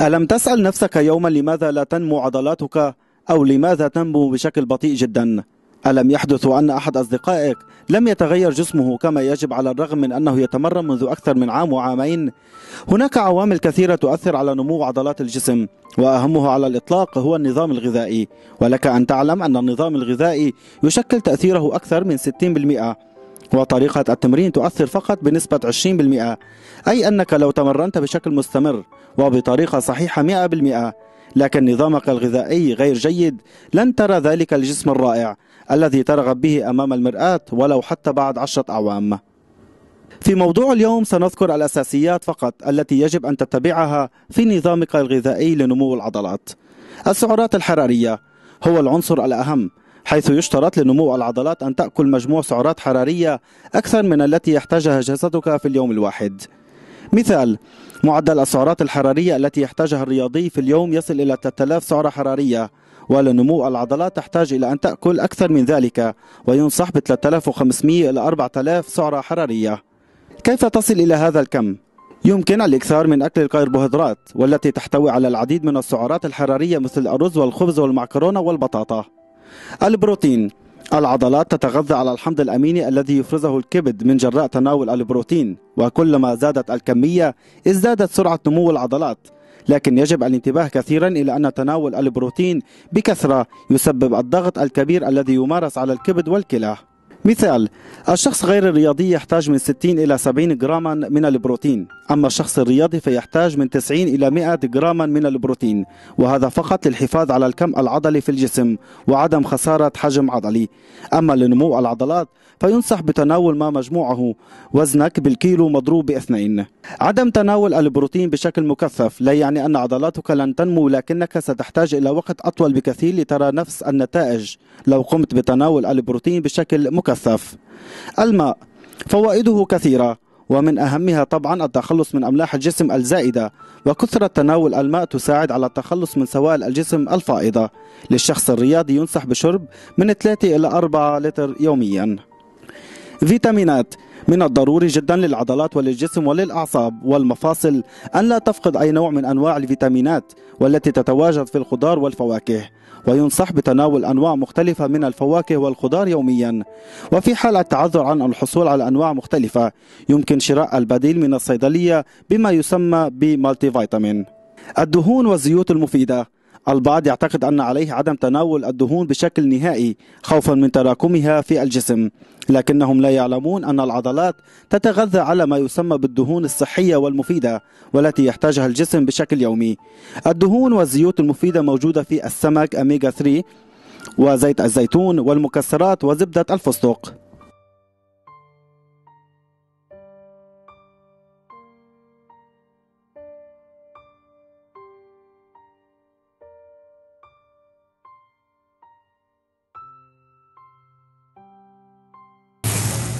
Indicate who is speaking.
Speaker 1: ألم تسأل نفسك يوما لماذا لا تنمو عضلاتك أو لماذا تنمو بشكل بطيء جدا؟ ألم يحدث أن أحد أصدقائك لم يتغير جسمه كما يجب على الرغم من أنه يتمرن منذ أكثر من عام وعامين؟ هناك عوامل كثيرة تؤثر على نمو عضلات الجسم، وأهمها على الإطلاق هو النظام الغذائي، ولك أن تعلم أن النظام الغذائي يشكل تأثيره أكثر من 60%، وطريقة التمرين تؤثر فقط بنسبة 20%، أي أنك لو تمرنت بشكل مستمر وبطريقة صحيحة 100%، لكن نظامك الغذائي غير جيد، لن ترى ذلك الجسم الرائع الذي ترغب به أمام المرآة ولو حتى بعد 10 أعوام. في موضوع اليوم سنذكر الأساسيات فقط التي يجب أن تتبعها في نظامك الغذائي لنمو العضلات. السعرات الحرارية هو العنصر الأهم، حيث يشترط لنمو العضلات أن تأكل مجموع سعرات حرارية أكثر من التي يحتاجها جسدك في اليوم الواحد. مثال: معدل السعرات الحرارية التي يحتاجها الرياضي في اليوم يصل إلى 3000 سعرة حرارية، ولنمو العضلات تحتاج إلى أن تأكل أكثر من ذلك، وينصح ب 3500 إلى 4000 سعرة حرارية. كيف تصل إلى هذا الكم؟ يمكن الإكثار من أكل الكربوهيدرات والتي تحتوي على العديد من السعرات الحرارية مثل الرز والخبز والمعكرونة والبطاطا. البروتين: العضلات تتغذى على الحمض الأميني الذي يفرزه الكبد من جراء تناول البروتين، وكلما زادت الكمية ازدادت سرعة نمو العضلات، لكن يجب الانتباه كثيرا إلى أن تناول البروتين بكثرة يسبب الضغط الكبير الذي يمارس على الكبد والكلى. مثال: الشخص غير الرياضي يحتاج من 60 إلى 70 جراما من البروتين، أما الشخص الرياضي فيحتاج من 90 إلى 100 جراما من البروتين، وهذا فقط للحفاظ على الكم العضلي في الجسم وعدم خسارة حجم عضلي. أما لنمو العضلات فينصح بتناول ما مجموعه وزنك بالكيلو مضروب ب2. عدم تناول البروتين بشكل مكثف لا يعني أن عضلاتك لن تنمو، لكنك ستحتاج إلى وقت أطول بكثير لترى نفس النتائج لو قمت بتناول البروتين بشكل مكثف. الماء فوائده كثيرة، ومن أهمها طبعا التخلص من أملاح الجسم الزائدة، وكثرة تناول الماء تساعد على التخلص من سوائل الجسم الفائضة. للشخص الرياضي ينصح بشرب من 3 إلى 4 لتر يوميا. فيتامينات: من الضروري جدا للعضلات وللجسم وللأعصاب والمفاصل أن لا تفقد أي نوع من أنواع الفيتامينات والتي تتواجد في الخضار والفواكه، وينصح بتناول أنواع مختلفة من الفواكه والخضار يوميا. وفي حال التعذر عن الحصول على أنواع مختلفة يمكن شراء البديل من الصيدلية بما يسمى بمالتي فيتامين. الدهون والزيوت المفيدة: البعض يعتقد أن عليه عدم تناول الدهون بشكل نهائي خوفا من تراكمها في الجسم، لكنهم لا يعلمون أن العضلات تتغذى على ما يسمى بالدهون الصحية والمفيدة والتي يحتاجها الجسم بشكل يومي. الدهون والزيوت المفيدة موجودة في السمك أميغا 3 وزيت الزيتون والمكسرات وزبدة الفستق.